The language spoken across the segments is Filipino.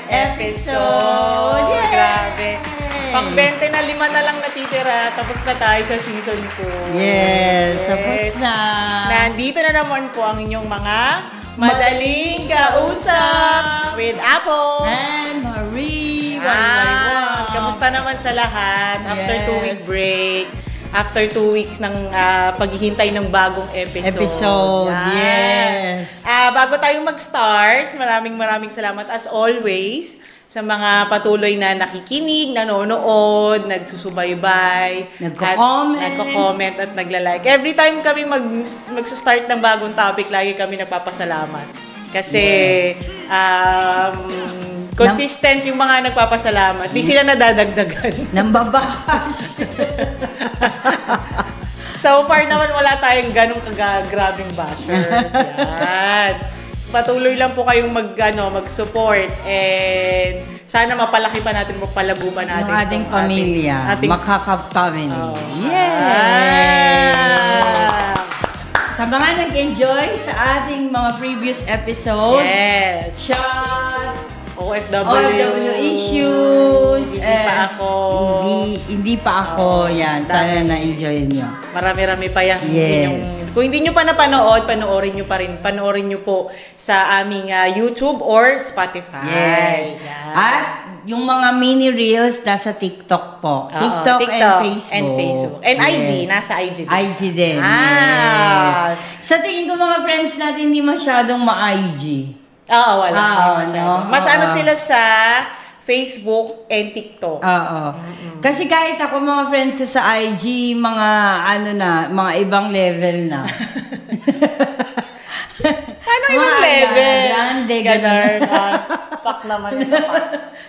episode! Yay! Grabe. Pang 20 na 5 na lang natitira, tapos na tayo sa season 2. Yes, tapos na. Nandito na naman po ang inyong mga madaling kausap with Apple And Marie. Kamusta naman sa lahat after 2-week break? After 2 weeks ng paghihintay ng bagong episode. Yes. Bago tayong mag-start, maraming salamat as always sa mga patuloy na nakikinig, nanonood, nagsusubaybay, nagko-comment at nagla-like. Every time kami mag-start ng bagong topic, lagi kami nagpapasalamat. Kasi consistent yung mga nagpapasalamat. Di sila nadadagdagan. Nambabash. So far naman wala tayong ganong grabing bashers. Yan. Patuloy lang po kayong mag-support and sana mapalaki pa natin, mapalago pa natin yung ating pamilya, Makaka-family. Sa mga nag-enjoy sa ating mga previous episode, shot, OFW issues. Hindi pa ako. Yan. Sana na-enjoy nyo. Marami-rami pa yan. Yes. Kung hindi nyo pa napanood, panoorin nyo pa rin. Panoorin nyo po sa aming YouTube or Spotify. Yes. Yan. At yung mga mini reels nasa TikTok po. TikTok and Facebook. And IG. Nasa IG din. IG din. Yes. Sa tingin ko mga friends natin hindi masyadong ma-IG. Oo, wala. Mas sila sa Facebook and TikTok. Kasi kahit ako mga friends ko sa IG, mga mga ibang level na. Ano ibang level? Grande, ganun. Pak naman yun.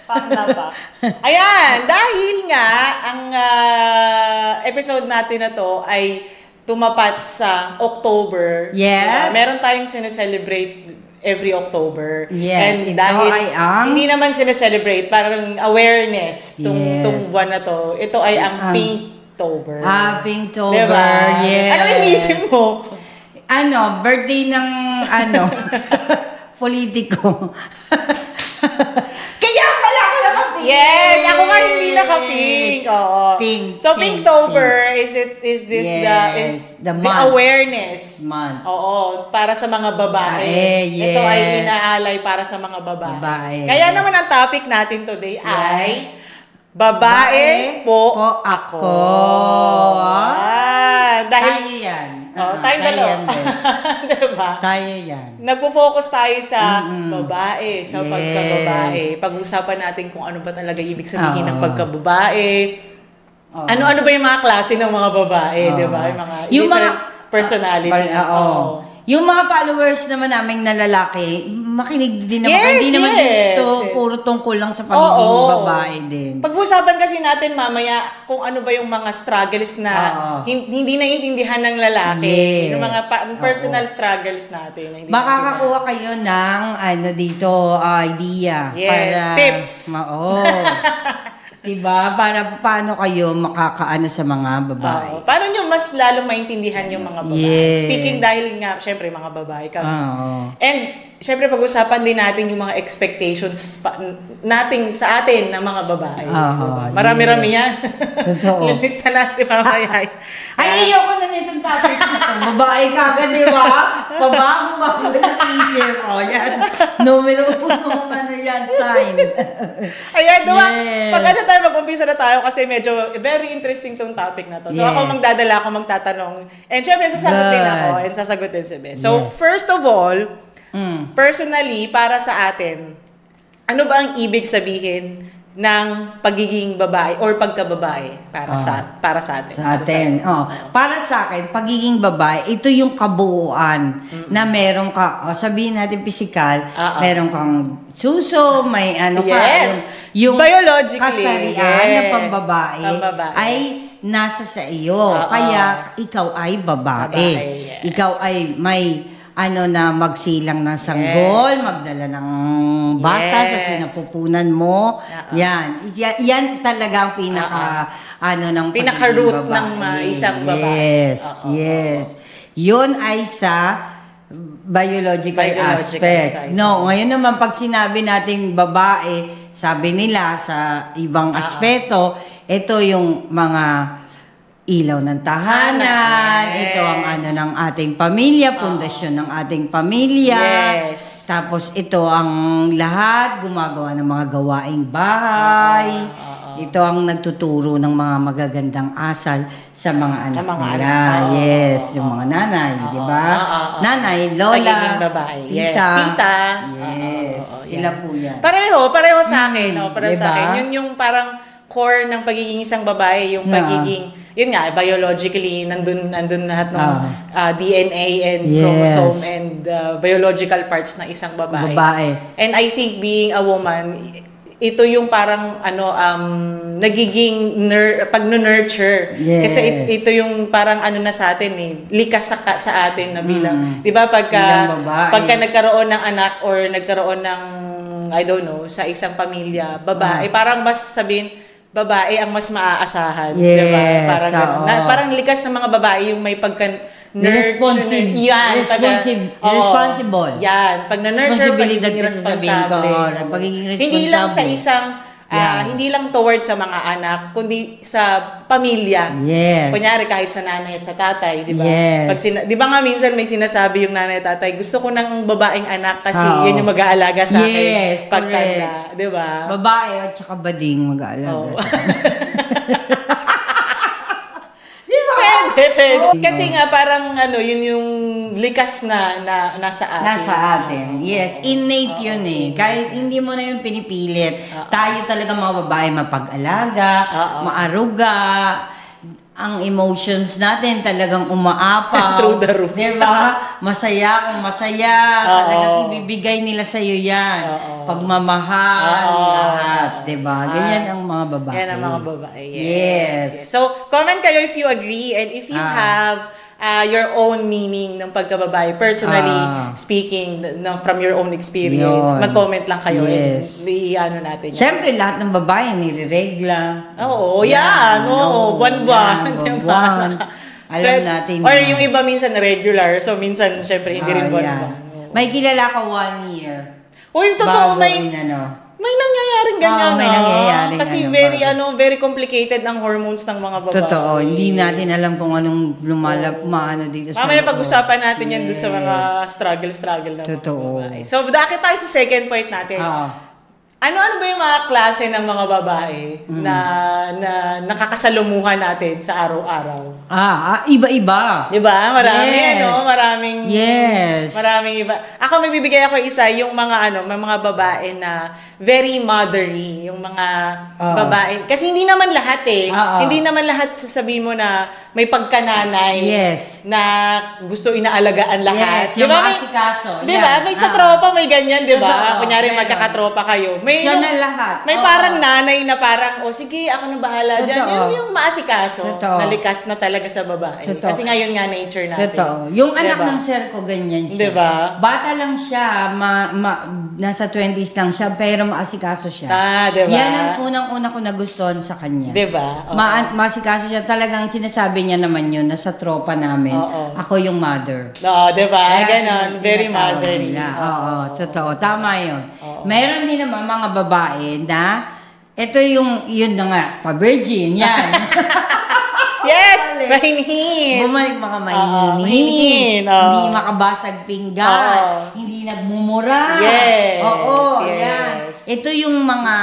Pak na pa. Ayan, dahil nga ang episode natin na to ay tumapat sa October. Yes. Meron tayong sineselebrate every October. Yes. And dahil hindi naman sineselebrate, parang awareness tong buwan na to. Ito ay ang Pinktober. Pinktober. Diba? Yes. Ano inisip mo? Birthday ng politiko. Kaya pala ako naka-pink. Yes, ako nga hindi naka-pink. Pink. So Pinktober is the awareness month. Para sa mga babae. Yes. Ito ay inaalay para sa mga babae. Kaya naman ang topic natin today ay babae po ako. Dahil tayo yan. Tayo dalawa. Diba? Tayo yan. Nagpo-focus tayo sa babae, sa pagkababae. Pag-usapan natin kung ano ba talaga ibig sabihin ng pagkababae. Ano-ano ba yung mga klase ng mga babae, diba? Yung mga personality. Yung mga followers naman naming na lalaki, makinig din naman. Hindi naman dito puro tungkol lang sa pagiging babae din. Pag-usapan kasi natin mamaya kung ano ba yung mga struggles na hindi naiintindihan ng lalaki. Yung mga personal struggles natin. Makakakuha kayo ng idea. Tips. Diba? Paano kayo makakaano sa mga babae? Paano nyo mas lalong maintindihan yung mga babae? Yes. Speaking dahil nga, syempre, mga babae kami. And, syempre, pag-usapan din natin yung mga expectations natin sa atin ng mga babae. Diba? Marami-rami yan. Totoo. Lilista natin mamaya. Ayoko na nitong topic na ito. Babae ka agad, di ba? Babago na-isip. Yan. Numero 1 yan, sign. Ayan, diba? Pag tayo mag-umpisa na tayo kasi medyo very interesting tong topic na to. So ako magdadala, ako magtatanong. And syempre, sasagot din ako and sasagot din si Beth. So first of all, personally, para sa atin, ano ba ang ibig sabihin ng pagiging babae or pagkababae para sa atin? Para sa akin, pagiging babae, ito yung kabuuan na meron ka, sabihin natin physical, meron kang suso, may yung biologically, kasarian ng pambabae ay nasa sa iyo. Kaya ikaw ay babae. Ikaw ay may na magsilang ng sanggol, magdala ng bata sa sinapupunan mo. Yan talaga ang pinaka-root ng isang babae. Yes. Yun ay sa biological aspect. No, ngayon naman pag sinabi nating babae, sabi nila sa ibang aspeto, ito yung mga ilaw ng tahanan, ito ang ano ng ating pamilya, pundasyon ng ating pamilya. Yes. Tapos ito ang lahat gumagawa ng mga gawaing bahay. Ito ang nagtuturo ng mga magagandang asal sa mga anak nila. Yes, yung mga nanay, di ba? Nanay, lola, pagiging babae. tita. Tita. Yes, sila po yan. Pareho sa akin. No? Pareho diba? sa akin. Yun yung parang core ng pagiging isang babae, yung pagiging, yun nga, biologically, nandun lahat ng DNA and chromosome and biological parts ng isang babae. And I think being a woman, ito yung parang nagiging pag-nurture. Yes. Kasi ito yung parang na sa atin likas sa atin na bilang, 'di ba, pagka nagkaroon ng anak or nagkaroon ng I don't know sa isang pamilya, babae, parang mas sabihin babae ang mas maaasahan, yes, 'di ba? Parang parang likas sa mga babae yung may responsible. Yan, pag na-nurture, pagiging responsable. Hindi lang sa isang hindi lang towards sa mga anak, kundi sa pamilya. Yes. Kunyari kahit sa nanay at sa tatay, 'di ba? Yes. Pag 'di ba nga minsan may sinasabi yung nanay at tatay, gusto ko ng babaeng anak kasi yun yung mag-aalaga sa akin. Yes, pagtanda, 'di ba? Babae at saka bading mag-aalaga sa akin. Pwede. Kasi nga parang yun yung likas na nasa atin. Nasa atin. Yes, innate yun Kahit hindi mo na yung pinipilit. Tayo talaga mga babae mapag-alaga, maaruga. Ang emotions natin talagang umaapaw. Through the roof. Diba? Masaya kung masaya. Talagang ibibigay nila sa'yo yan. Pagmamahal, lahat. Diba? Ganyan ang mga babae. Yan ang mga babae. Yes. So, comment kayo if you agree and if you have your own meaning ng pagkababae. Personally speaking, from your own experience. Mag-comment lang kayo. Yes. And natin yan. Siyempre, lahat ng babae nire-regla. Oo, yan. Buwan-buwan. Alam natin. Or yung iba minsan regular. So, minsan, siyempre, hindi rin buwan-buwan. May kilala ka 1 year. Uy, totoo. May nangyayaring ganyan. May nangyayaring kasi very complicated ang hormones ng mga babae. Totoo. Hindi natin alam kung anong dito sa mamaya pag-usapan natin yan doon sa mga struggle ng mga babae. So, bakit tayo sa second point natin? Ano ba yung mga klase ng mga babae na nakakasalumuhan natin sa araw-araw? Iba-iba. Diba? Marami, Maraming... Yes. Maraming iba. Ako, may bibigay ako isa, yung mga babae na very motherly. Yung mga babae. Kasi hindi naman lahat Hindi naman lahat sasabihin mo na may pagkananay. Yes. Na gusto inaalagaan lahat. Yes, yung maasikaso. Diba? May sa tropa, may ganyan, diba? Kunyari, magkakatropa kayo. Siya na lahat. May parang nanay na parang, sige, ako na bahala dyan. Yun yung maasikaso. Nalikas na talaga sa babae. Kasi ngayon nga nature natin. Totoo. Yung anak ng sir ko, ganyan siya. Diba? Bata lang siya, nasa 20s lang siya, pero maasikaso siya. Diba? Yan ang unang-una ko nagustuhan sa kanya. Diba? Maasikaso siya. Talagang sinasabi niya naman yun, nasa tropa namin. Ako yung mother. Diba? Ganon. Very motherly. Totoo. Tama yun. Meron din naman mga babae na ito yun na nga, pa-virgin, yan. Yes! Mahinhin! Bumalik mga mahinhin. Hindi makabasag pinggan. Hindi nagmumura. Yes! Yan. Ito yung mga,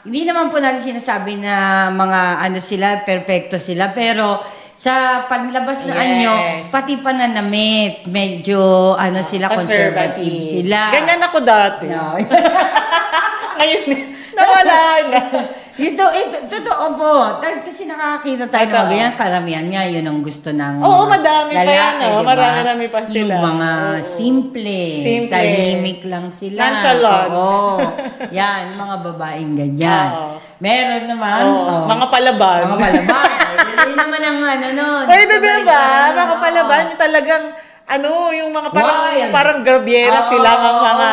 hindi naman po natin sinasabi na mga sila, perfecto sila, pero sa paglabas na anyo, pati pananamit, medyo sila, conservative sila. Ganyan ako dati. No. Ngayon, nawala na. Ito, totoo po. Kasi nakakakita tayo ng ganyan, karamihan nga, yun ang gusto ng madami lalaki, pa yan. Diba? Marami pa sila. Yung mga simple, tahimik lang sila. Nonchalant. Yan, mga babaeng ganyan. Meron naman. Mga palaban. Mga palaban. Yun naman ang nun. Pwede diba? Mga palaban, yung talagang yung mga parang grabyera sila ng mga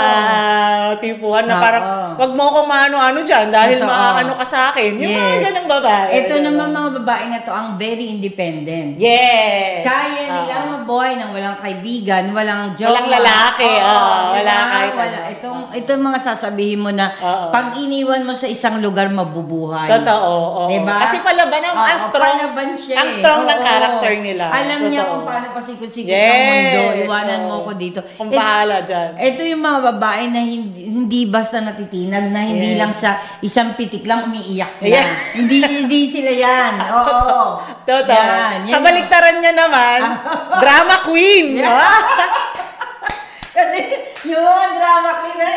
tipuhan na parang, wag mo akong maano-ano dyan dahil maano ka sa akin. Yung mga ganang babae. Ito naman mga babae na to, ang very independent. Yes. Kaya nilang mabuhay nang walang kaibigan, walang jowa. Walang lalaki. Wala kahit Itong mga sasabihin mo na, pag iniwan mo sa isang lugar, mabubuhay. Totoo. Diba? Kasi palaban ang strong ng character nila. Alam niya kung paano pasikot-sikot ng mundo. Iwanan mo ko dito. Kung bahala dyan. Ito yung mga babae na hindi basta natitinag, na hindi lang sa isang pitik lang umiiyak na. Hindi sila yan. Oo. Totoo. Kabaliktaran niya naman, drama queen. Kasi yung mga drama queen na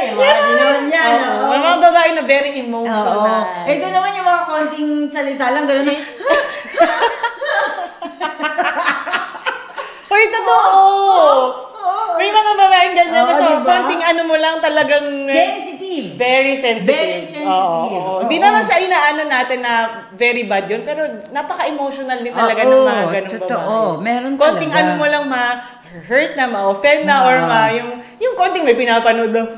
naman yan. Mga babae na very emotional. Ito naman yung mga konting salita lang, gano'n na. Uy, totoo! May mga babaeng ganyan na konting ano mo lang talagang... Sensitive. Very sensitive. Very sensitive. Hindi naman sa inaano natin na very bad yun, pero napaka-emotional din talaga ng mga ganong babae. Totoo. Meron talaga. Konting ano mo lang hurt na, ma-offend na, or yung konting may pinapanood lang,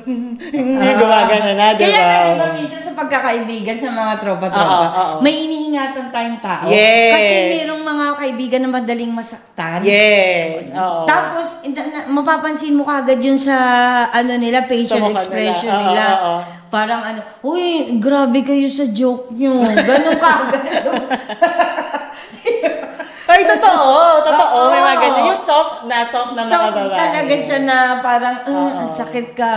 gumagana na, diba? Kaya nga, diba, minsan sa pagkakaibigan, sa mga tropa-tropa, may iniingatan tayong tao. Yes. Kasi mayroong mga kaibigan na madaling masaktan. Yes. Tapos, mapapansin mo kagad yun sa, nila, facial expression nila. Parang uy, grabe kayo sa joke nyo. Ganun kagad. Ay, totoo. May mga ganyan. Yung soft na mga babae. Talaga siya na parang, ang sakit ka,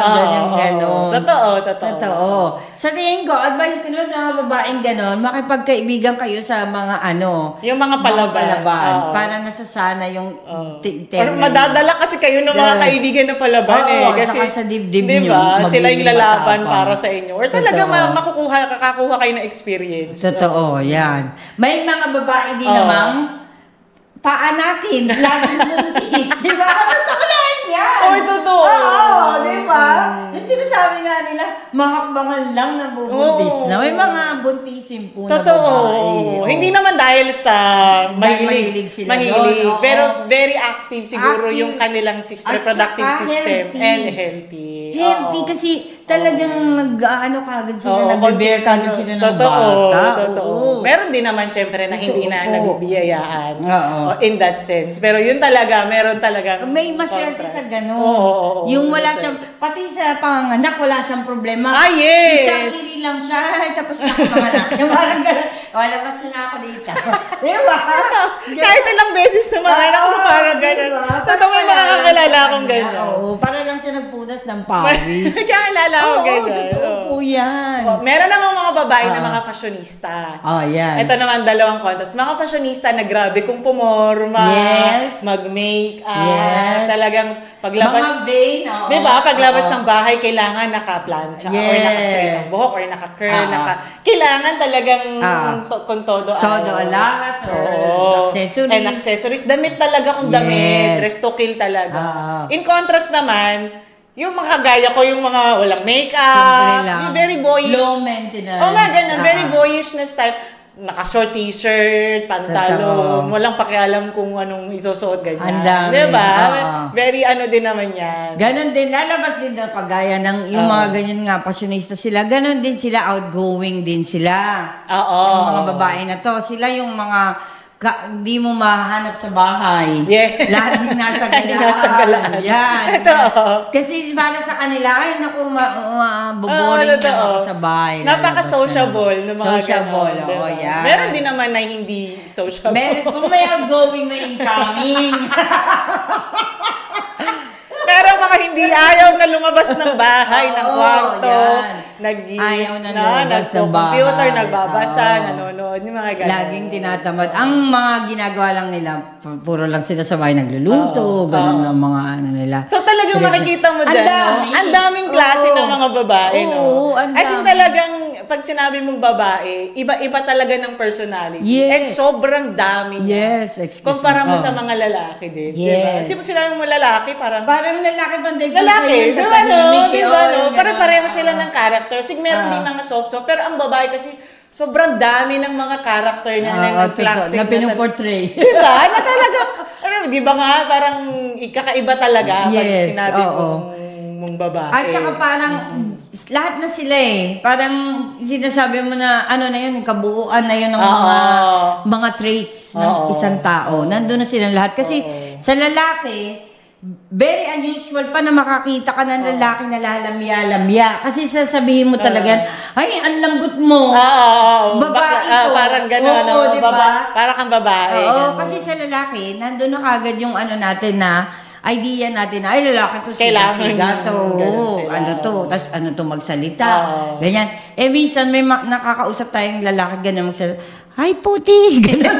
gano'n. Totoo. Sa tingin ko, advice ko naman sa mga babaeng gano'n, makipagkaibigan kayo sa mga yung mga palaban. Para nasasana yung or madadala kasi kayo ng mga kaibigan na palaban kasi sa dibdib nyo. Sila yung lalaban para sa inyo. Or talaga kakakuha kayo ng experience. Totoo, yan. May mga babae din namang paanakin, laging buntis. Diba? Totoo naman yan. Totoo. Oo, diba? Yung sinasabi nga nila, mahakbangan lang na bubuntis na. May mga buntisin po na babae. Hindi naman dahil sa mahilig sila. Pero very active siguro yung kanilang reproductive system. And healthy. Healthy kasi talagang kagad sila, nag-bear kagad sila ng bata. Totoo. Meron din naman syempre na hindi na nabibiyayaan. In that sense. Pero yun talaga, meron talaga. May maswerte sa gano'n. Yung wala siyang, pati sa panganak, wala siyang problema. Yes! Isang iri lang siya, tapos nakapanganak. Yung parang gano'n, labas na ako dito. Diba? Kahit ilang beses na mga anak mo, parang gano'n. Totoo, may mga kakilala akong gano'n. Para lang siya nagpunas ng pawis. Kakilala akong gano'n. Totoo po yan. Meron namang mga babae na mga fashionista. Yan. Ito naman, dalawang contrast. Mga fashionista na grabe kung pumorma, mag-make-up, talagang paglabas. Mga vein, diba? Paglabas ng bahay, kailangan naka-plancha, or naka-straight ang buhok, or naka-curl, kailangan talagang kung todo alahas, or accessories. And accessories. Damit talaga kung damit. Dress to kill talaga. In contrast naman, yung mga gaya ko, yung mga walang makeup, very boyish. Low maintenance. Ganun. Very boyish na style. Naka-short t-shirt, pantalon, walang pakialam kung anong isusuot, ganyan. Diba? Very din naman yan. Ganon din, lalabas din na pagaya ng yung mga ganyan nga, passionista sila, ganon din sila, outgoing din sila. Yung mga babae na to, sila yung mga di mo mahanap sa bahay. Laging nasa galaan. Yan. Kasi para sa kanila, ay naku, boring na sa bahay. Napaka-sociable ng mga sociable, yan. Meron din naman na hindi sociable. Kung may outgoing na incoming. Pero mga hindi ayaw na lumabas ng bahay, ng kwarto. Ayaw na lumabas ng bahay. Computer, nagbabasa, nanonood, yung mga ganun. Laging tinatamad. Ang mga ginagawa lang nila, puro lang sila sa bahay nagluluto, ganun ang mga nila. So talagang makikita mo dyan, ang daming klase ng mga babae, As in talagang, pag sinabi mong babae, iba-iba talaga ng personality. And sobrang dami niya. Kumpara mo sa mga lalaki din. Diba? Kasi pag sinabi mo lalaki, parang lalaki banday. Lalaki, diba Parang pareho sila ng character. Sig meron din mga soft, pero ang babae kasi sobrang dami ng mga character niya na nag-classic. Na pinuportray. Diba? Na talaga, di ba nga, parang ikakaiba talaga pag sinabi mong babae. At saka parang, lahat na sila parang sinasabi mo na, ano na yun, kabuuan na yun ng mga traits ng isang tao. Nandun na sila lahat. Kasi sa lalaki, very unusual pa na makakita ka ng lalaki na lalamya-lamya. Kasi sasabihin mo talaga, ay, ang lambot mo. Babae ito. Parang gano'n. Diba? Para kang babae. Kasi sa lalaki, nandun na kagad yung ano natin na, idea natin na, ay, lalaki to, siga to. Ano to, tas ano to magsalita. Ganyan. Minsan may nakakausap tayong lalaki, gano'n magsalita, ay, puti. Gano'n.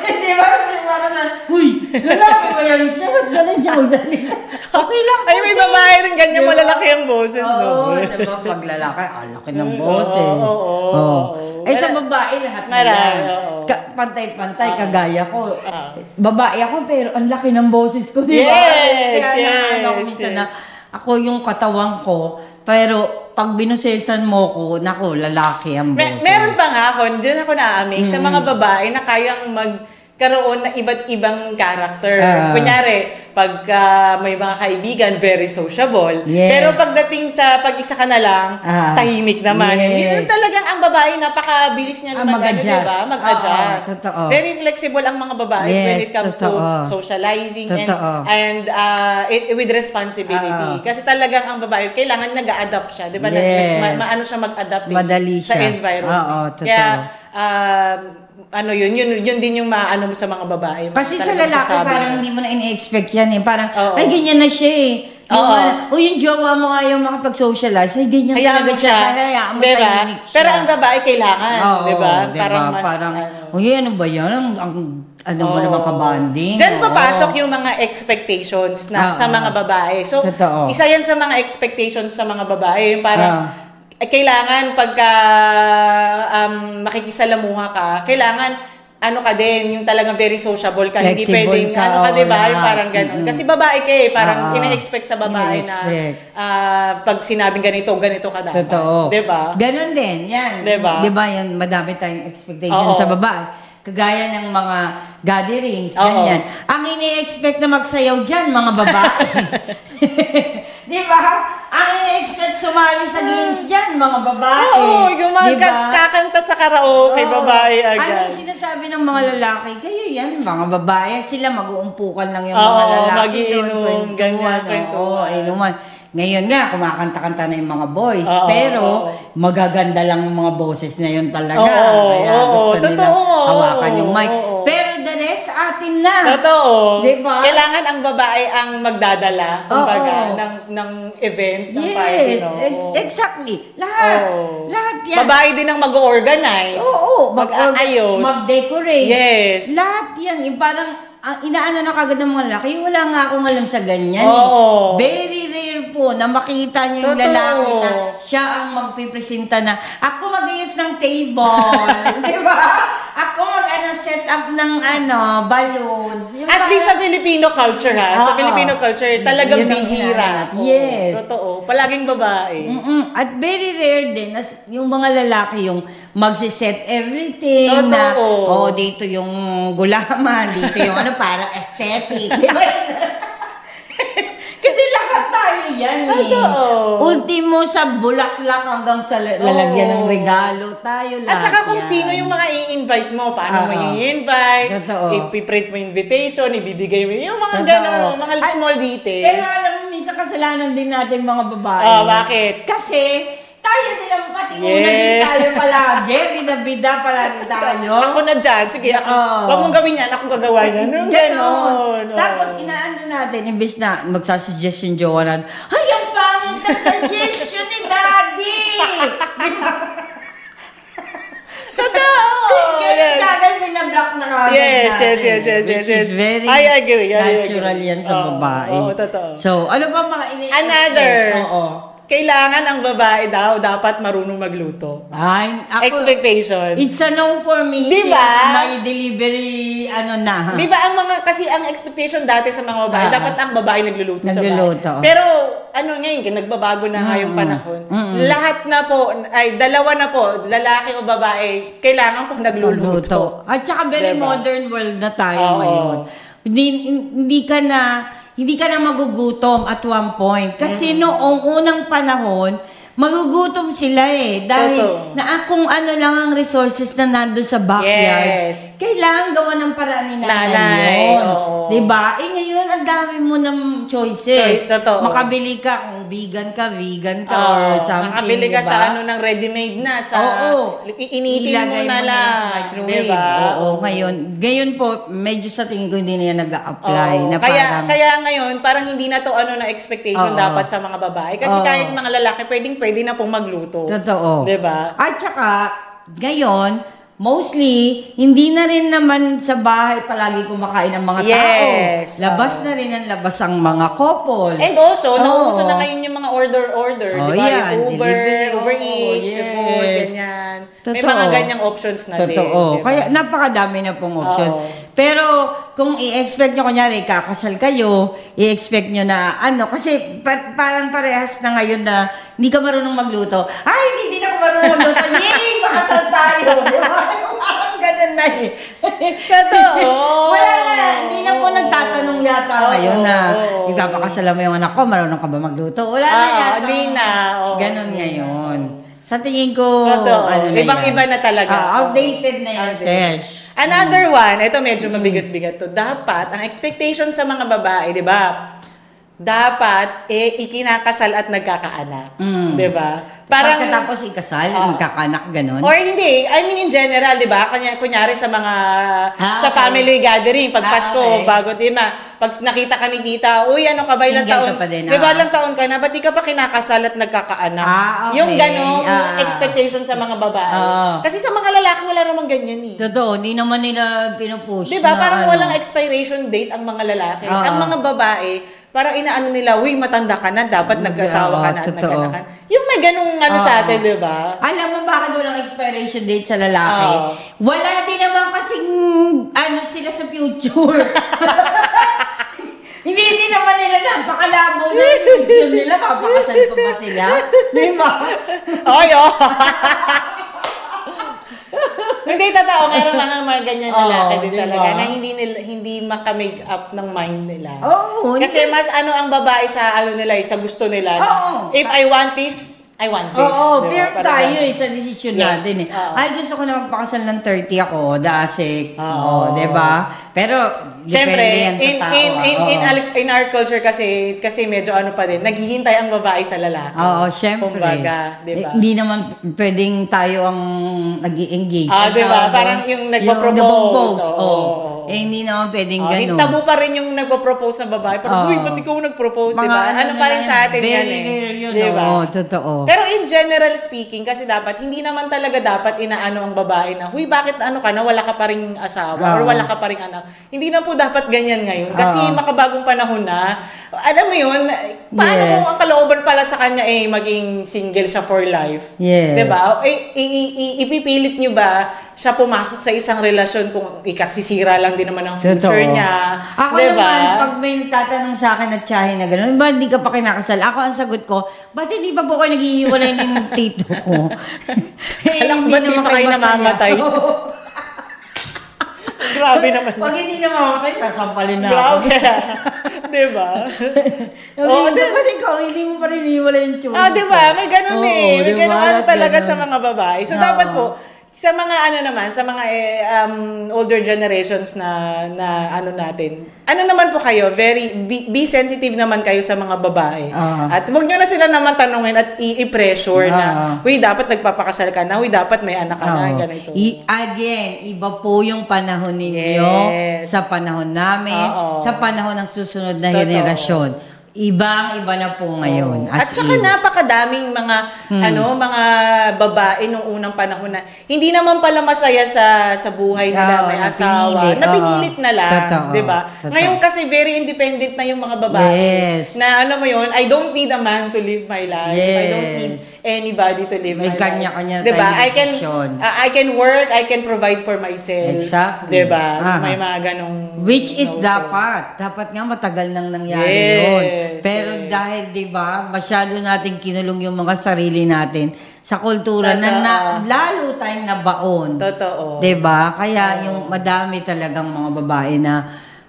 Diba? Parang na, huy, lalaki ba yan siya? Ba't gano'n siya magsalita? Okay lang, puti. Ay, may babae rin ganyan, malalaki ang boses, no? Diba? Pag lalaki, laki ng boses. Sa babae, lahat na yan. Pantay-pantay, kagaya ko. Babae ako, pero ang laki ng boses ko, diba? Kaya minsan na, ako yung katawan ko, pero pag binusesan mo ko, naku, lalaki ang boses. Meron pa nga ako, dyan ako na-amaze sa mga babae na kayang magkaroon ng iba't ibang character. Kunyari, pag may mga kaibigan, very sociable. Pero pagdating sa pag-isa ka na lang, tahimik naman. Yun talagang ang babae, napakabilis niya naman mag-adjust. Diba? Mag-adjust. Very flexible ang mga babae when it comes to socializing and with responsibility. Kasi talagang ang babae, kailangan nag-a-adapt siya. Diba? Maano siya mag-adapt sa environment. Kaya, yun din yung maano mo sa mga babae. Kasi sa lalaki, parang hindi mo na in-expect yan Parang, ay, ganyan na siya yung jowa mo nga yung makapag-socialize, ay, ganyan talaga siya. Hayaan mo tahimik siya. Pero ang babae kailangan, diba? Parang mas, ano ba yan? Ano mo naman ka-bonding? Diyan papasok yung mga expectations sa mga babae. So, isa yan sa mga expectations sa mga babae. Yung parang, kailangan pagka makikisalamuha ka, kailangan ano ka din, yung talagang very sociable ka, hindi pwedeng diba, yung parang gano'n. Kasi babae ka parang ina-expect sa babae na pag sinabing ganito ka dapat. Totoo. Diba? Ganon din, yan. Diba? Diba yan, madami tayong expectation sa babae. Kagaya ng mga gatherings, ganyan. Ang ini-expect na magsayaw dyan, mga babae. Di ba? Ang ini-expect sumali sa games dyan, mga babae. Yung mga kakanta sa karaoke, babae agad. Anong sinasabi ng mga lalaki? Kayo yan, mga babae. Sila mag-uumpukan lang yung mga lalaki. Mag-iinom, ganyan, inuman. Ngayon nga, kumakanta-kanta na yung mga boys. Pero, magaganda lang yung mga boses na yun talaga. Kaya gusto nilang hawakan yung mic. Pero the rest, atin na. Totoo. Diba? Kailangan ang babae ang magdadala, kumbaga, ng event, ng party. Exactly. Lahat. Lahat yan. Babae din ang mag-organize. Mag-aayos. Mag-decorate. Yes. Lahat yan. Yung parang, inaano na kagad ng mga lalaki, wala nga akong alam sa ganyan Very rare po na makita niyo yung lalaki na siya ang magpipresenta na, ako mag-ayos ng table. Di ba? Ako set up ng balloons. At least sa Filipino culture sa Filipino culture, talagang bihira. Yes. Totoo. Palaging babae. At very rare din, yung mga lalaki yung magsiset everything. Totoo. Dito yung gulaman, dito yung para aesthetic. Kasi lahat tayo yan Ultimo sa bulaklak hanggang sa lalagyan ng regalo tayo lahat. At saka kung sino yung mga i-invite mo, paano mo i-invite, ipiprint mo invitation, ibibigay mo yung mga gano'n, mga small details. Pero alam mo, minsan kasalanan din natin mga babae. Bakit? Kasi tayo din ang pati una din tayo palagi. Bida-bida palagi tayo. Ako na dyan. Sige, huwag mong gawin yan. Ako gagawa yan. Ganon. Tapos inaano natin, imbis na magsasuggest yung jowa natin, ay, ang pangit ng suggestion ni Daddy! Totoo! Ganun kagad, binablock na kagad natin. Yes. Which is very natural yan sa babae. Totoo. So, ano ba mga Another. Kailangan ang babae dapat marunong magluto. Expectation. It's a no for me. Diba? Since my delivery, na. Diba kasi ang expectation dati sa mga babae, dapat ang babae nagluluto sa bahay. Nagluluto. Pero, ngayon, nagbabago na nga yung panahon. Lahat na po, dalawa na po, lalaki o babae, kailangan po nagluluto. At saka very modern world na tayo ngayon. hindi ka na magugutom at one point. Kasi noong unang panahon, magugutom sila dahil kung ano lang ang resources na nandun sa backyard, kailangan gawa ng paraan ni nanay yun. Diba? Ngayon, ang dami mo ng choices. Makabili ka, kung vegan ka or something. Makabili ka sa ng ready-made na. Initin mo na lang. Diba? Ngayon po, medyo sa tingin ko hindi na yan nag-a-apply. Kaya ngayon, parang hindi na to na expectation dapat sa mga babae. Kasi kahit mga lalaki, pwede na pong magluto. Totoo. Diba? At saka, ngayon, mostly, hindi na rin naman sa bahay palagi kumakain ng mga tao. Labas na rin ang labas ang mga couple. And also, nauso na ngayon yung mga order. Diba? Yung Uber Eats, food, ganyan. May mga ganyang options na din. Diba? Kaya napakadami na pong option. Pero kung i-expect nyo, kunyari, kakasal kayo, i-expect nyo na kasi parang parehas na ngayon na hindi ka marunong magluto. Ay, hindi ako marunong magluto. Yay! Makasal tayo! Diba? Parang ganun na Totoo. Wala na. Hindi na po nagtatanong yata ngayon na ipapakasalan mo yung anak ko, marunong ka ba magluto? Wala na yata. Hindi na. Ganun ngayon. Sa tingin ko, ibang-iba na talaga. Outdated na yan, Sesh. Another one, ito medyo mabigat-bigat to. Dapat, ang expectation sa mga babae, di ba? Dapat, ikinakasal at nagkakaanak. Di ba? Parang pagkatapos ikasal, magkakaanak, ganon? Or hindi. I mean, in general, di ba? Kunyari sa mga, sa family gathering, pag Pasko, bago, di ba? Pag nakita ka ni tita, uy, ano ka ba, ilang taon? Di ba, ilang taon ka na? Ba't di ka pa kinakasal at nagkakaanak? Yung ganong expectation sa mga babae. Kasi sa mga lalaki, wala namang ganyan eh. Totoo, hindi naman nila pinupush. Di ba? Parang walang expiration date ang mga lalaki. Ang mga babae, parang inaano nila, uy, matanda ka na, dapat nag-asawa ka na at nagkaanak ka. Yung may ganung sa atin, di ba? Alam mo bakit walang expiration date sa lalaki? Wala din naman kasing sila sa future. Hindi naman nila napakalabo na yung future nila. Papakasal pa ba sila? Di ba? Hindi totoo, meron mga ganyan lalaki din talaga na hindi maka-make up ng mind nila. Kasi mas ang babae sa nila, sa gusto nila. If I want this, I want this. Pero tayo sa decision natin Ay, gusto ko na magpakasal ng 30 ako, dasik. Diba? Pero, depende yan sa tao. In our culture kasi medyo pa din, naghihintay ang babae sa lalaki. Syempre. Kumbaga, diba? Hindi naman pwedeng tayo ang nag-i-engage. Diba? Parang yung nagpo-propose. Hindi naman pwedeng ganun. Tabu pa rin yung nagpo-propose ng babae. Parang, uy, ba't ikaw nag-propose? Diba? Ano pa rin sa atin yan Diba? Totoo. Pero in general speaking, kasi hindi naman talaga dapat inaano ang babae na, huy, bakit ka na, wala ka pa ring asawa or wala ka pa ring anak. Hindi na po dapat ganyan ngayon. Kasi makabagong panahon na, alam mo yun, paano kung ang kalooban pala sa kanya maging single siya for life? Diba? Ipipilit nyo ba siya pumasok sa isang relasyon kung ikasisira lang din naman ang future niya? Ako naman, pag may nagtatanong sa akin at tiyahin na gano'n, ba hindi ka pa kinakasal? Ako ang sagot ko, ba't hindi pa po kayo nag-iiwalay ng tito ko? Alam ko ba hindi pa kayo namamatay? Grabe naman. Pag hindi namamatay, sasampalin na ako. Grabe. Diba? Ba't ikaw, hindi mo pa rin iiwalay yung tiyuhin ko? Diba? May ganun May ganun talaga sa mga babae. So, dapat po, sa mga sa mga older generations na natin. Naman po kayo, be sensitive naman kayo sa mga babae. At wag niyo na sila naman tanungin at i-pressure na, huy, dapat nagpapakasal ka na, huy, dapat may anak ka na, ganito. Again, iba po yung panahon ninyo sa panahon namin, sa panahon ng susunod na henerasyon. Ibang-iba na po ngayon. At saka napakadaming mga mga babae nung unang panahon na hindi naman pala masaya sa buhay nila, may asawa. Napinilit na lang, 'di ba? Ngayon kasi very independent na yung mga babae. Na mo yun, I don't need a man to live my life. I don't need anybody to live my life. Kanya-kanya 'Di ba? I can work, I can provide for myself. Exactly. 'Di ba? May mga ganong which is dapat nga matagal nang nangyari yun. Pero dahil 'di ba, masyado nating kinulong yung mga sarili natin sa kultura na lalo tayong nabaon. Totoo. 'Di ba? Kaya yung madami talagang mga babae na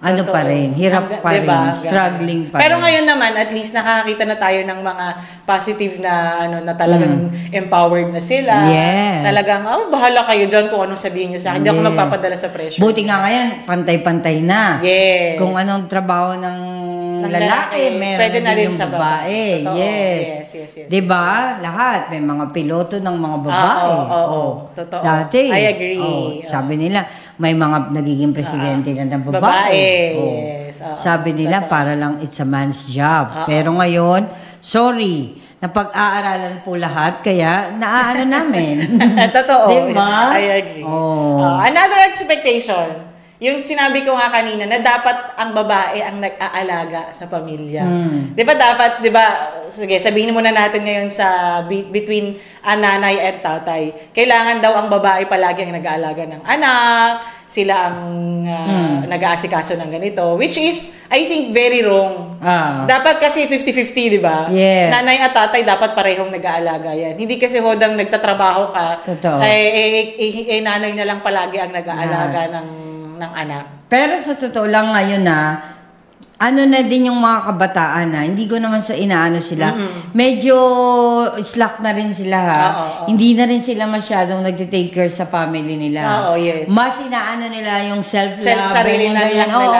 ano pa rin, hirap pa rin, struggling pa rin. Pero ngayon naman, at least nakakita na tayo ng mga positive na na talagang empowered na sila. Yes. Talagang, bahala kayo dyan kung anong sabihin nyo sa akin. Hindi ako magpapadala sa pressure. Buti nga ngayon, pantay-pantay na. Yes. Kung anong trabaho ng lalaki, meron pwede na din yung babae. Yes. Diba? Lahat. May mga piloto ng mga babae. Totoo. Dati. I agree. Sabi nila, may mga nagiging presidente na ng babae. Yes. Sabi nila, para lang it's a man's job. Pero ngayon, sorry, napag-aaralan po lahat, kaya naaano namin. Totoo. Diba? I agree. Another expectation. Yung sinabi ko nga kanina na dapat ang babae ang nag-aalaga sa pamilya. Di ba dapat, di ba, sige, sabihin muna natin ngayon sa between nanay at tatay. Kailangan daw ang babae palagi ang nag-aalaga ng anak, sila ang nag-aasikaso ng ganito, which is, I think, very wrong. Dapat kasi 50-50, di ba? Yes. Nanay at tatay dapat parehong nag-aalaga yan. Hindi kasi hodang nagtatrabaho ka, nanay na lang palagi ang nag-aalaga ng anak. Pero sa totoo lang ngayon ano na din yung mga kabataan hindi ko naman sa inaano sila. Medyo slack na rin sila Hindi na rin sila masyadong nagte-take care sa family nila. Yes. Mas inaano nila yung self-love. Sarili na lang nila.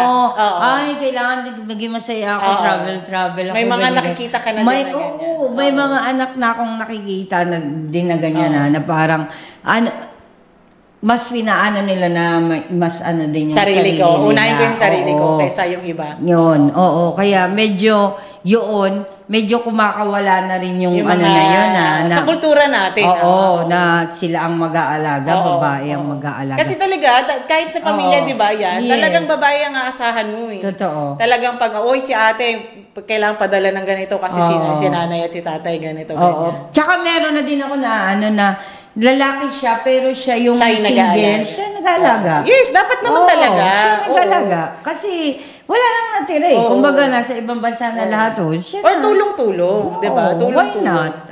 Ay, kailangan maging masaya ako, travel ako. May mga nakikita ka na may, din na ganyan. May mga anak na akong nakikita na din na ganyan na parang mas pinaano nila na mas din yung sarili ko. Nila. Unahin ko yung sarili ko kaysa yung iba. Yun, kaya medyo kumakawala na rin yung mga, na yun sa kultura natin. Na sila ang mag-aalaga, babae ang mag-aalaga. Kasi talaga, kahit sa pamilya, di ba yan? Yes. Talagang babae ang aasahan mo Totoo. Talagang si ate, kailangan padala ng ganito kasi si nanay at si tatay ganito. Tsaka meron na din ako na lalaki siya, pero siya yung single. Siya nag-aalaga. Yes, dapat naman talaga. Siya nag-aalaga. Kasi wala nang natira Kumbaga, nasa ibang bansa na lahat siya or tulong-tulong. Diba? Tulong-tulong. Why not?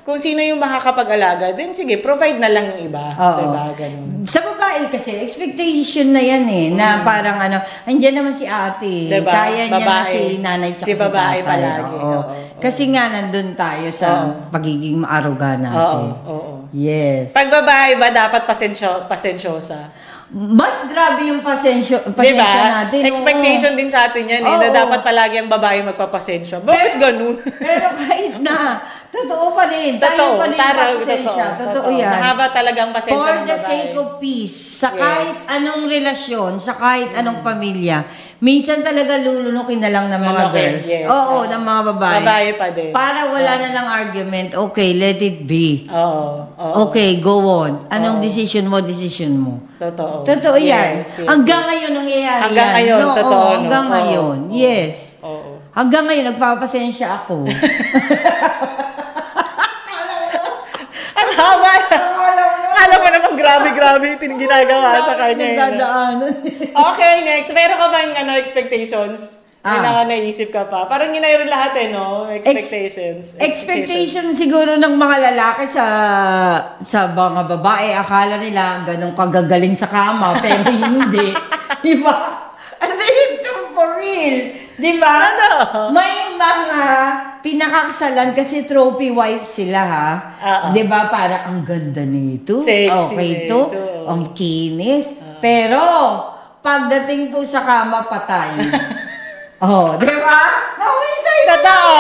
Kung sino yung makakapag-alaga, then sige, provide na lang yung iba. Diba? Ganun. Sa babae kasi, expectation na yan na parang andyan naman si ate. Diba? Kaya niya na si nanay tsaka si babae tatay. palagi. Kasi nga, nandun tayo sa pagiging maaruga natin. Yes. Pag babae ba, dapat pasensyosa? Mas grabe yung pasensya natin. Expectation din sa atin yan na dapat palagi ang babae magpapasensya. Bakit ganun? Pero kahit totoo pa rin. Tayo pa rin pasensya. Totoo yan. Mahaba talagang pasensya ng babae. For the sake of peace, sa kahit anong relasyon, sa kahit anong pamilya, minsan talaga lulunukin na lang ng mga girls. Yes. Ng mga babae. Babae pa din. Para wala na lang argument. Okay, let it be. Okay, go on. Anong decision mo? Totoo yan. Yes. Hanggang ngayon nangyayari yan. Hanggang ngayon, totoo. Hanggang ngayon. Yes. Hanggang ngayon, nagpapasensya ako. Ang haba. Alam mo naman, grabe yung ginagawa sa kanya. Okay, next. Meron ka bang expectations? May naisip ka pa. Parang yun na yun lahat no? Expectations. Expectation siguro ng mga lalaki sa mga babae. Akala nila ganun kagagaling sa kama, pero hindi. Diba? As in, for real. Diba? May mga pinakakasalan kasi trophy wife sila Diba? Parang ang ganda nito. Okay to. Ang kinis. Pero, pagdating po sa kama, patay. Diba? Nahuwisay na. Totoo.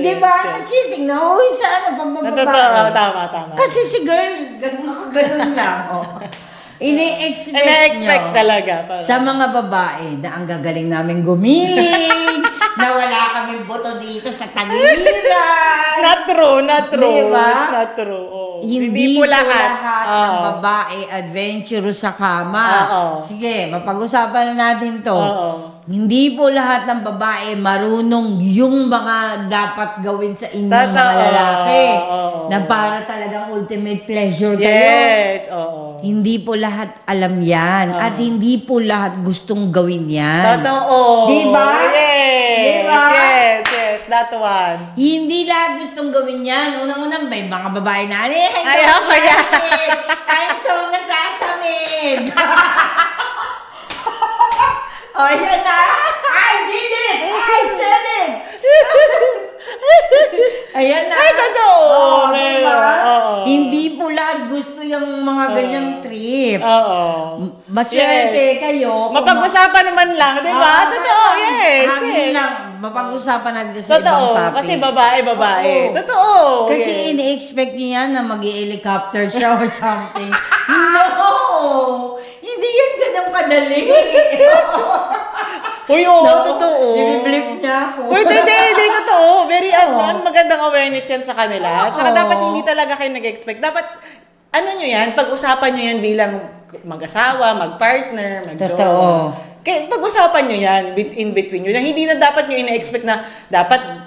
Diba? Sa cheating, nahuwisay Totoo. Tama. Kasi si girl, ganun lang. Ine-expect talaga. Sa mga babae na ang gagaling namin gumiling, na wala kaming boto dito sa tagiliran. Not true. Diba? It's not true. Hindi po lahat ng babae adventurous sa kama. Sige, mapag-usapan na natin to. Hindi po lahat ng babae marunong yung mga dapat gawin sa inyong mga lalaki. Na para talagang ultimate pleasure kayo. Yes, Hindi po lahat alam yan. At hindi po lahat gustong gawin yan. Totoo. Diba? Yes, that one. Hindi lahat gustong gawin yan. Unang-unang may mga babae na, ayaw ko yan. I'm so nasasamid. Oh, yan na! I did it! I said it! Ayan na. Ay, totoo. Diba? Hindi po lahat gusto yung mga ganyang trip. Oo. Maswerte kayo. Mapag-usapan naman lang, di ba? Totoo, yes. Hangin lang. Mapag-usapan natin sa ibang topic. Kasi babae. Totoo. Kasi ini-expect niya na mag-helicopter siya or something. No! Hindi yan ganun kadali. Uy, totoo. I-blip niya ako. Uy, hindi, totoo. Very, magandang awareness yan sa kanila. Tsaka dapat hindi talaga kayo nag-expect. Dapat, nyo yan, pag-usapan nyo yan bilang mag-asawa, mag-partner, mag-jowa. Totoo. Kaya pag-usapan nyo yan in between nyo na hindi na dapat nyo ina-expect na dapat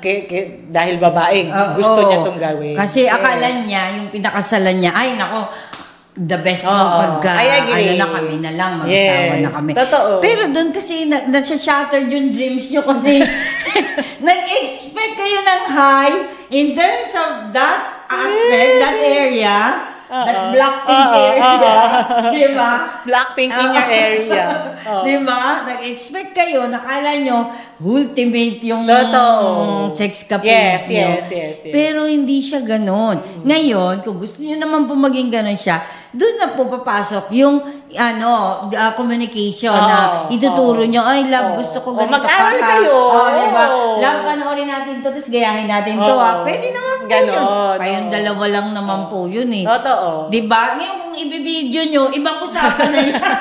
dahil babae, gusto niya itong gawin. Kasi akala niya, yung pinakasalan niya, ay nako, the best mo pagka na kami na lang, mag-asawa na kami. Totoo. Pero doon kasi nasa-shattered yung dreams nyo kasi nag-expect kayo ng high in terms of that aspect, that area, that Blackpink area. Diba? Blackpink in your area. Diba? Nag-expect kayo, nakala nyo, ultimate yung sex caprice nyo. Yes. Pero hindi siya ganon. Ngayon, kung gusto nyo naman po maging ganon siya, doon na po papasok yung communication na ituturo nyo, ay love, gusto ko ganito mag-aral kayo. Diba? Love, panoorin natin to, tapos gayahin natin to. Pwede naman po yun. Kayong dalawa lang naman po yun eh. Totoo. Diba? Ngayon kung ibibideo nyo, ibang usapan na yan.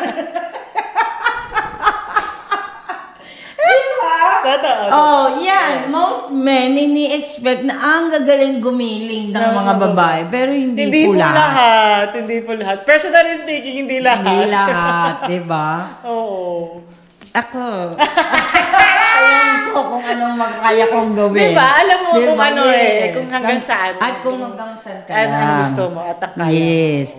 Totoo. Yan. Most men ini-expect na ang gagaling gumiling ng mga babae. Pero hindi po lahat. Hindi po lahat. Personally speaking, hindi lahat. Hindi lahat, diba? Oo. Ako. Alam ko kung anong makaya kong gawin. Diba? Alam mo kung ano kung hanggang saan. At kung hanggang saan ka lang. Ang gusto mo at ang kaya. Yes.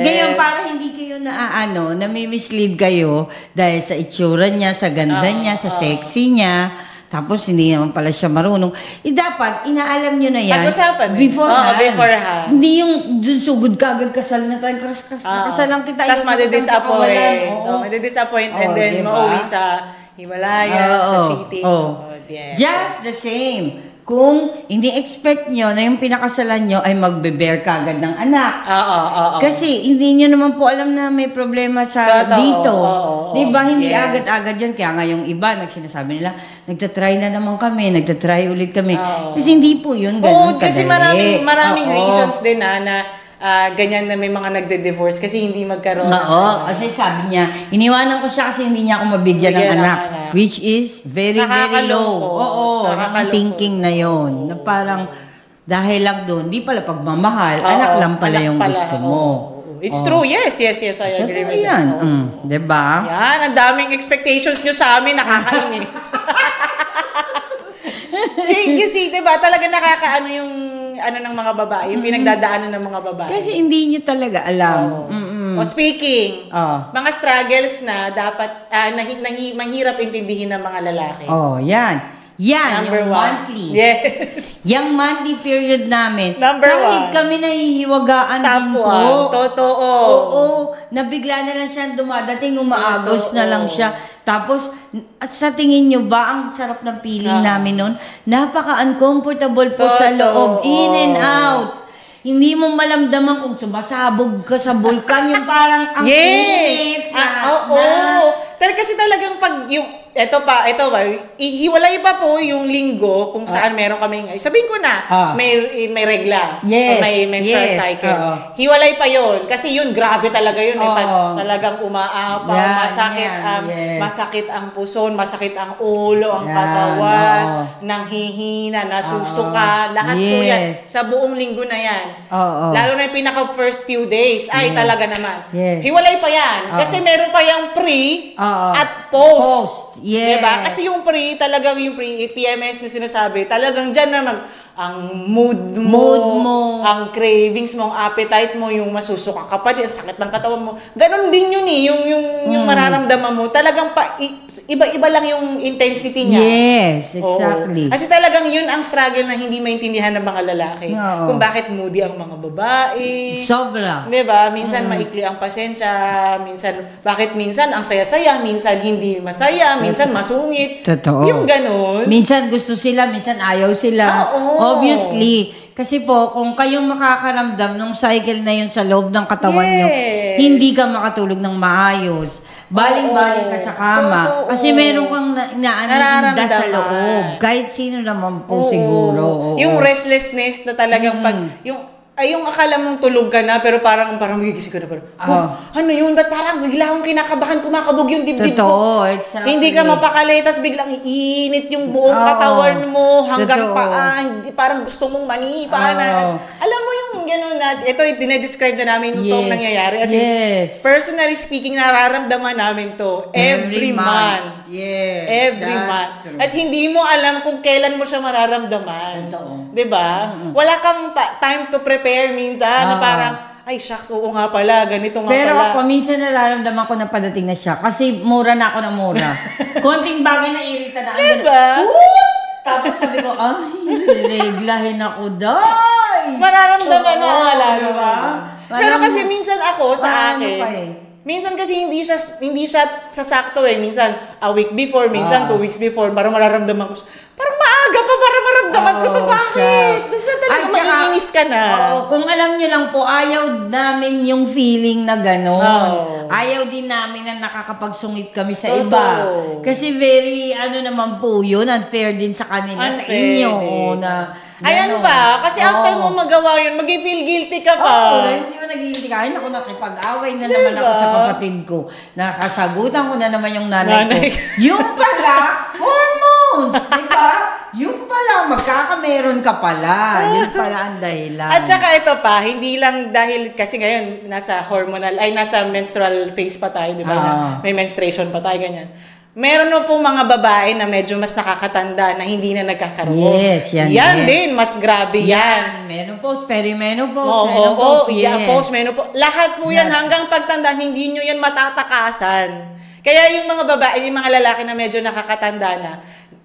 Ngayon, para hindi kayo nami-mislead kayo dahil sa itsura niya, sa ganda niya, sa sexy niya, tapos hindi naman pala siya marunong. Dapat, inaalam nyo na yan. Pag-usapan beforehand. Hindi yung sugod ka agad kasal na tayo. Kasalang kita. Tapos madidisappoint. And then mauwi sa himalayan, sa cheating. Just the same. Kung ini-expect nyo na yung pinakasalan nyo ay magbe-bear kagad ng anak. Kasi hindi nyo naman po alam na may problema sa dito. Diba? Hindi agad-agad yan. Kaya nga yung iba, sinasabi nila, nagtatry na naman kami, nagtatry ulit kami. Kasi hindi po yun ganun kadali. Kasi maraming reasons din na ganyan na may mga nagde-divorce kasi hindi magkaroon. Kasi sabi niya, iniwanan ko siya kasi hindi niya ako mabigyan ng anak. Which is very, very low. Ang thinking na yon na parang dahil lang doon, di pala pagmamahal, anak lang pala yung gusto mo. It's true, yes, I agree with yan. Diba? Yan, ang daming expectations nyo sa amin, nakakainis. You see, diba, talaga nakakaano yung ng mga babae, yung pinagdadaanan ng mga babae. Kasi hindi nyo talaga alam. Speaking, mga struggles na dapat, mahirap intindihin ng mga lalaki. Yan. Yan, Number yung one. monthly. Yes. Yung monthly period namin. Number kahit one. kami nahihiwagaan din po. Totoo. Oo. Nabigla na lang siya dumadating, umaagos na lang siya. Tapos, at sa tingin nyo ba, ang sarap ng feeling namin nun? Napaka-uncomfortable po sa loob. In and out. Hindi mo malamdaman kung sumasabog ka sa bulkan. Yung parang ang init Pero kasi talagang pag yung ito pa, ihiwalay pa po yung linggo kung saan meron kaming, sabihin ko na, may regla, may menstrual cycle. Hiwalay pa yun. Kasi yun, grabe talaga yun. Talagang umaapaw, masakit ang puson, masakit ang ulo, ang katawan, nanghihina, nasusuka, lahat po yan. Sa buong linggo na yan. Lalo na yung pinaka first few days, talaga naman. Hiwalay pa yan. Kasi meron pa yung pre at post. Diba? Kasi yung talagang yung PMS na sinasabi, talagang dyan naman, ang mood mo, ang cravings mo, ang appetite mo, yung masusuka ka pa, sakit ng katawan mo. Ganon din yun yung mararamdaman mo. Talagang iba-iba lang yung intensity niya. Yes, exactly. Kasi talagang yun ang struggle na hindi maintindihan ng mga lalaki. Kung bakit moody ang mga babae. Sobra. Diba? Minsan maikli ang pasensya, minsan ang saya-saya, minsan hindi masaya, minsan masungit. Totoo. Yung ganun. Minsan gusto sila, minsan ayaw sila. Obviously. Kasi po, kung kayong makakaramdam ng cycle na yun sa loob ng katawan nyo, hindi ka makatulog ng maayos. Baling-baling ka sa kama. Kasi meron kang inaananda sa loob. Kahit sino naman po siguro. Yung restlessness na talagang yung akala mong tulog ka na, pero parang magigising ka na. Ano yun? Ba't parang bigla akong kinakabahan, kumakabog yung dibdib ko? Totoo, exactly. Hindi ka mapakali, tas biglang iinit yung buong katawan mo hanggang paa. Parang gusto mong manipa na. Alam mo yung gano'n na, ito dinedescribe na namin yung toong nangyayari. As in, personally speaking, nararamdaman namin to every month. Yes, every month. True. At hindi mo alam kung kailan mo siya mararamdaman. Totoo. Diba? Wala kang time to prepare minsan na parang, ay shucks, oo nga pala, ganito nga pero pala. Pero ako, minsan nararamdaman ko na padating na siya kasi mura na ako na mura. Konting bagay na irita na. Diba? Tapos sabi ko, ay, reglahin ako, day! Mararamdaman na wala, diba? Pero kasi minsan ako, sa akin, minsan kasi hindi siya sasakto eh. Minsan, a week before, minsan 2 weeks before, parang mararamdaman ko, parang maaga pa para maramdaman ko to. Bakit? Kasi talaga maiinis ka na. Kung alam nyo lang po, ayaw namin yung feeling na gano'n. Ayaw din namin na nakakapagsungit kami sa iba. Kasi very, naman po yun, unfair din sa kanila, sa inyo. Ayan pa, kasi after mo magawa yun, mag-feel guilty ka pa. Hindi mo nag-guilty ka. Ako nakipag-away na naman ako sa kapatid ko. Nakasagutan ko na naman yung nanay ko. Yung pala, hormones, di ba? Yung pala, magkakameron ka pala. Yun pala ang dahilan. At saka ito pa, hindi lang dahil, kasi ngayon, nasa menstrual phase pa tayo, di ba? May menstruation pa tayo, ganyan. Meron na po mga babae na medyo mas nakakatanda na hindi na nagkakaroon. Yes, yan din. Mas grabe yan. Menopause, perimenopause, postmenopause. Lahat po yan hanggang pagtanda, hindi nyo yan matatakasan. Kaya yung mga babae, yung mga lalaki na medyo nakakatanda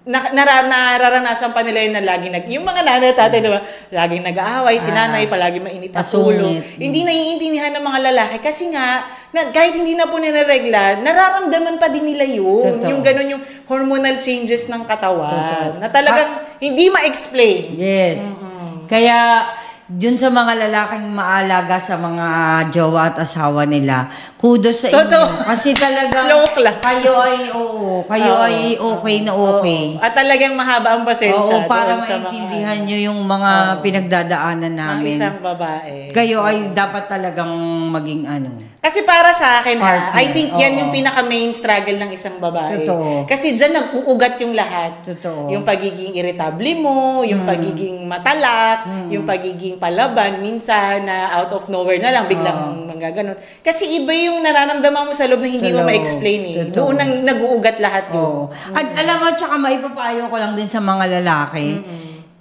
nararanasan pa nila yun na yung mga nanay at tatay, diba? Laging nag-aaway, si nanay, palagi mainit ang ulo. Hindi naiintindihan ng mga lalaki kasi nga, kahit hindi na po nireregla, nararamdaman pa din nila yun. Totoo. Yung gano'n yung hormonal changes ng katawan. Totoo. Na talagang hindi ma-explain. Yes. Kaya, dun sa mga lalaking maalaga sa mga jowa at asawa nila, kudos sa inyo. Kasi talagang kayo ay okay na okay. At talagang mahaba ang pasensya. Para maintindihan nyo yung mga pinagdadaanan namin. Ang isang babae. Kayo ay dapat talagang maging Kasi para sa akin, I think yan yung pinaka-main struggle ng isang babae. Totoo. Kasi dyan nag-uugat yung lahat. Totoo. Yung pagiging irritable mo, yung pagiging matalak, yung pagiging palaban, minsan na out of nowhere na lang, biglang manggaganon. Kasi iba yung nararamdaman mo sa loob na hindi mo ma-explain eh. Doon nang nag-uugat lahat yun. At alam mo, tsaka maipapayo ko lang din sa mga lalaki,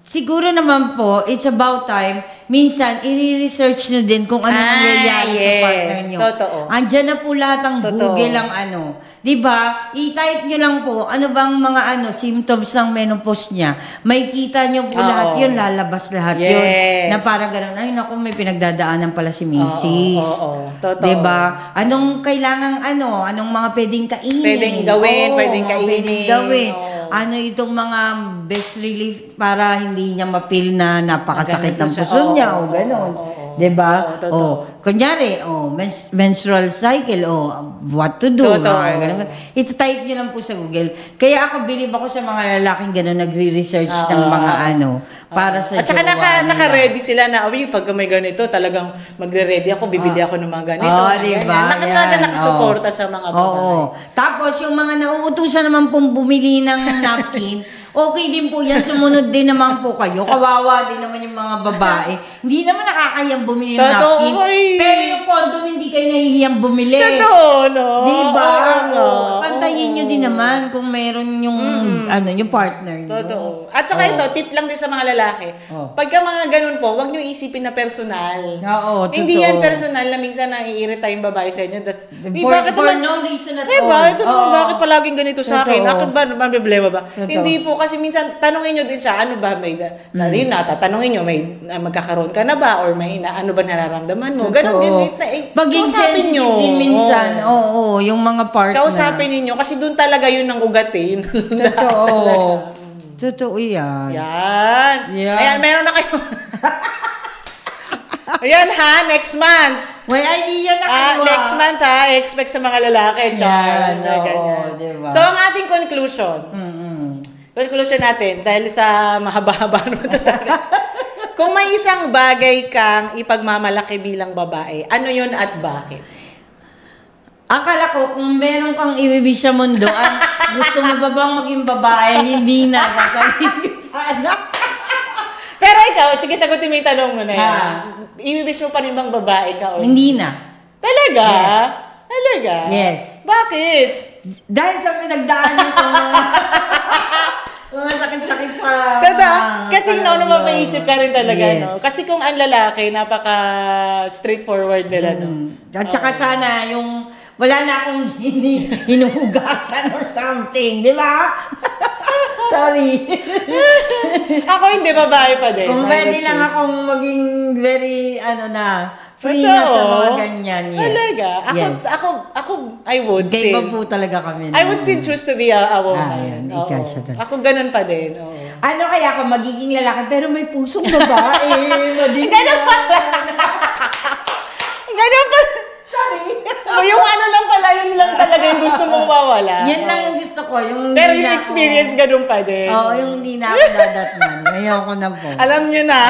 siguro naman po, it's about time, minsan, i-research nyo din kung ano nangyayari sa partner nyo. Totoo. Andyan na po lahat ang Google ang Diba? I-type nyo lang po, ano bang mga symptoms ng menopause niya. May kita nyo po lahat yun, lalabas lahat yun. Na parang gano'n, ay naku, may pinagdadaanan pala si Mrs. Totoo. Diba? Anong kailangang anong mga pwedeng kainin? Pwedeng gawin, pwedeng kainin. Ano itong mga best relief para hindi niya mapil na napakasakit ng puso niya o gano'n. Diba? Kunyari, menstrual cycle, what to do. Ito-type nyo lang po sa Google. Kaya ako, believe ako sa mga lalaking gano'n, nagre-research ng mga para sa at saka naka-ready sila na, pag may ganito, talagang magre-ready ako, bibili ako ng mga ganito. Diba? Nakasuporta sa mga babae. Tapos, yung mga nauutusan naman pong bumili ng napkin, okay din po yan, sumunod din naman po kayo. Kawawa din naman yung mga babae. Hindi naman nakakayang bumili ng napkin. Pero yung condom, hindi kayo nahihiyang bumili. Totoo, no? Diba? Pantayin nyo din naman kung meron yung, yung partner nyo. Totoo. At saka ito, tip lang din sa mga lalaki. Pagka mga ganun po, huwag nyo isipin na personal. Hindi yan personal na minsan naiirita yung babae sa inyo. For no reason at all. Bakit palaging ganito sa akin? Bakit ba problema ba? Hindi po kasi minsan, tanungin nyo din siya, ano ba, yun na, tatanungin nyo, magkakaroon ka na ba? Or ano ba nararamdaman mo? Ganon din. Paging sensitive din minsan. Oo, yung mga partner. Kausapin ninyo, kasi doon talaga yun ang ugat eh. Totoo. Totoo yan. Yan. Ayan, meron na kayo. Ayan ha, next month. May idea na kayo. Next month ha, expect sa mga lalaki. Yan, diba? So, ang ating conclusion. Conclusion natin, dahil sa mahaba-haba naman tayo. Kung may isang bagay kang ipagmamalaki bilang babae, ano yun at bakit? Akala ko, kung meron kang iwiwish sa mundo, gusto mo ba bang maging babae? Hindi na. Sasabihin ko sana. Pero ikaw, sige, sagutin mo yung tanong mo na yan. Iwiwish mo pa rin bang babae ka? Hindi na. Talaga? Yes. Talaga? Yes. Bakit? Dahil sa pinagdaanan ko, mga sakit-sakit sa... Kasi mapaisip ka rin talaga, no? Kasi kung ang lalaki, napaka-straightforward nila, no? At saka sana, yung... Wala na akong hinuhugasan or something, di ba? Sorry. Ako hindi, babae pa din. Kung pwede lang akong maging very, free na sa mga ganyan, yes. Talaga? Ako, I would still. Gay po talaga kami. I would still choose to be a woman. Yan, ako ganun pa din. Ano kaya ako, magiging lalaki, pero may pusong babae. Ganun pa. Ganun pa. Sorry. Yung lang pala, yun lang talaga yung gusto mong mawala. Yan lang yung gusto ko. Pero yung experience ganun pa din. Oo, yung hindi na ako dadatnan. Ngayon ko na po. Alam nyo na.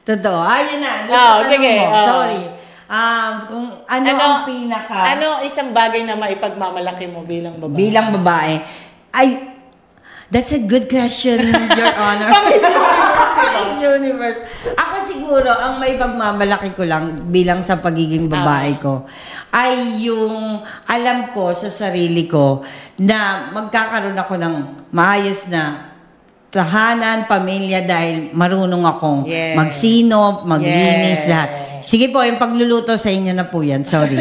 Totoo. Yun na. Sige. Sorry. Kung ang pinaka... Ano isang bagay na maipagmamalaki mo bilang babae? Bilang babae. That's a good question, Your Honor. Miss Universe. Ako siguro, ang may pagmamalaki ko lang bilang sa pagiging babae ko, ay yung alam ko sa sarili ko na magkakaroon ako ng maayos na tahanan, pamilya, dahil marunong akong magsinop, maglinis, lahat. Sige po, yung pagluluto sa inyo na po yan, sorry.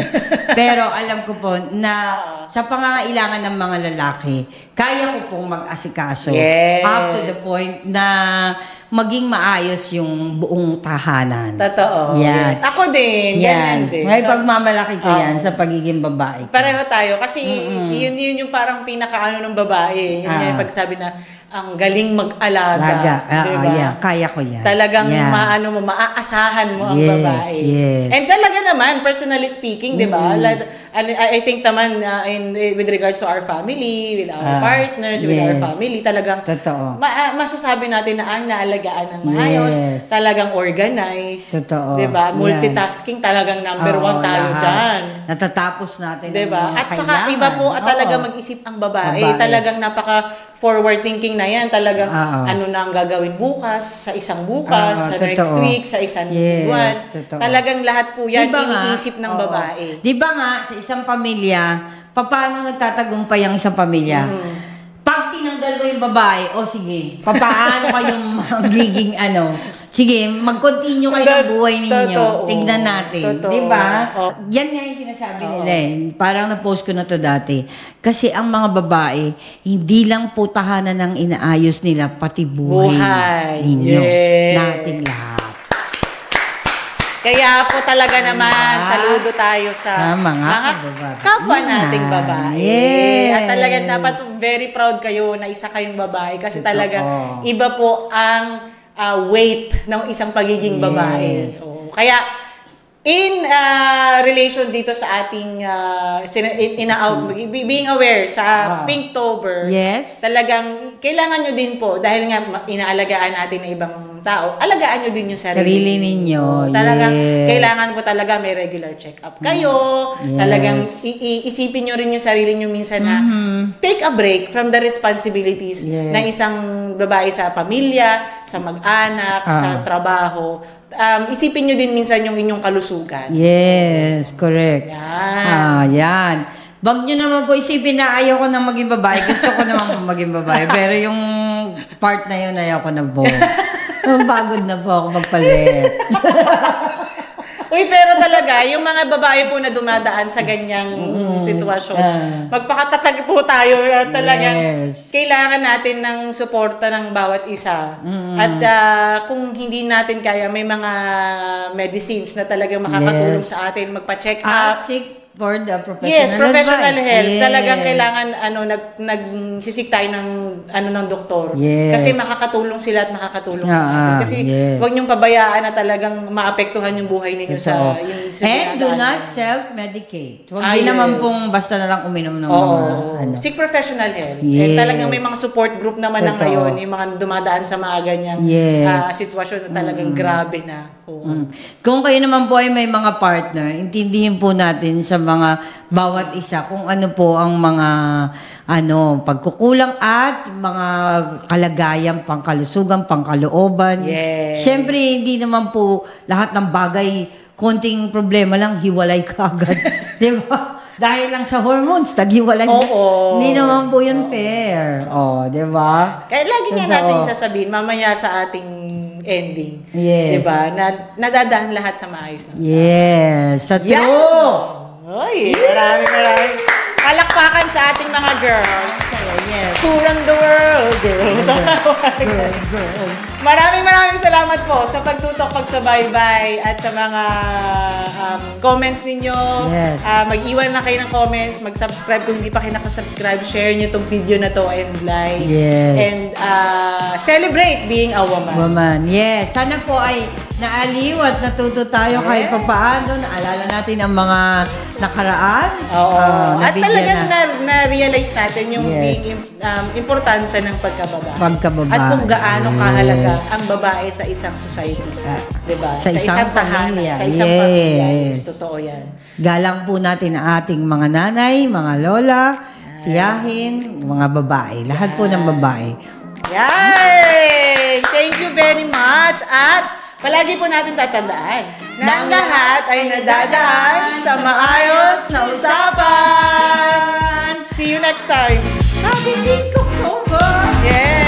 Pero alam ko po na sa pangangailangan ng mga lalaki, kaya ko pong mag-asikaso. Up to the point na maging maayos yung buong tahanan. Totoo. Yes. Ako din. Yan. May pagmamalaki ko yan sa pagiging babae ko. Pareho tayo. Kasi yun yung parang pinakaano ng babae. Yun yung pagsabi na ang galing mag-alaga. Diba? Kaya ko yan. Talagang maaasahan mo ang babae. Yes. And talaga naman, personally speaking, di ba? I think naman with regards to our family, with our partners, with our family, talagang masasabi natin na ang naalagaan ng maayos, talagang organized. Totoo. Diba? Multitasking, talagang number one tayo dyan. Natatapos natin. Diba? At saka iba po talaga mag-isip ang babae. Talagang napaka-forward thinking na yan. Talagang ano na ang gagawin bukas, sa isang bukas, sa next week, sa isang buwan. Talagang lahat po yan iniisip ng babae. Di ba nga, sa isang pamilya, paano nagtatagumpay ang isang pamilya? Pag tinanggal mo yung babae, sige, paano kayong magiging sige, mag-continue kayo ng buhay ninyo. Tignan natin. Diba? Yan nga yung sinasabi nila Parang na-post ko na to dati. Kasi ang mga babae, hindi lang po tahanan ng inaayos nila, pati buhay ninyo. Nating lahat. Kaya po talaga naman, saludo tayo sa mga kapwa nating babae. At talagang dapat very proud kayo na isa kayong babae kasi talagang iba po ang weight ng isang pagiging babae. Kaya in relation dito sa ating being aware sa Pinktober, talagang kailangan nyo din po, dahil nga inaalagaan natin ng ibang tao, alagaan nyo din yung sarili ninyo. Talagang kailangan po talaga may regular check-up kayo. Talagang isipin nyo rin yung sarili nyo minsan na take a break from the responsibilities ng isang babae sa pamilya, sa mag-anak, sa trabaho. Isipin nyo din minsan yung inyong kalusugan. Yes, correct. Yan. Wag nyo naman po isipin na ayaw ko na maging babae. Gusto ko naman po maging babae. Pero yung part na yun, ayaw ko na po. Pagod na po ako magpalit. Uy, pero talaga, yung mga babae po na dumadaan sa ganyang sitwasyon, magpakatatag po tayo na talagang kailangan natin ng suporta ng bawat isa. At kung hindi natin kaya, may mga medicines na talagang makakatulong sa atin, magpa-check up. For the professional Yes, professional advice. health. Talagang kailangan nagsisik tayo ng doktor. Kasi makakatulong sila at makakatulong sa atin. Kasi huwag niyong pabayaan na talagang maapektuhan yung buhay ninyo sa yung And do not self-medicate. Huwag din naman pong basta na lang uminom ng mga seek professional help. And talagang may mga support group naman na ngayon, yung mga dumadaan sa mga ganyang sitwasyon na talagang grabe na. Kung kayo naman po ay may mga partner, intindihin po natin sa mga bawat isa kung ano po ang mga pagkukulang at mga kalagayan, pangkalusugan, pangkalooban. Siyempre, hindi naman po lahat ng bagay, konting problema lang, hiwalay ka agad. Di ba? Dahil lang sa hormones, taghiwalay. Hindi naman po yun fair. Di ba? Kaya lagi nga natin sasabihin, mamaya sa ating ending. Di ba? Nadadaan lahat sa maayos ng usapan. Sa true! Ay, maraming palakpakan sa ating mga girls. Who run the world, girls. Girls. Maraming salamat po sa pagtutok, pagsubaybay at sa mga comments ninyo. Mag-iwan na kayo ng comments, mag-subscribe kung hindi pa kayo nakasubscribe, share nyo itong video na to and like. And celebrate being a woman. Sana po ay naaliw at natuto tayo kahit papaano. Naalala natin ang mga nakaraan. At talagang na-realize natin yung being importansya ng pagkababae. At kung gaano kahalaga ang babae sa isang society. Diba? Sa isang pamilya. Sa isang pamilya. Totoo yan. Galang po natin ang ating mga nanay, mga lola, tiyahin, mga babae. Lahat po ng babae. Yay! Thank you very much. At palagi po natin tatandaan na ang lahat ay nadadaan sa maayos na usapan. See you next time. Sabi din ko, Yeah!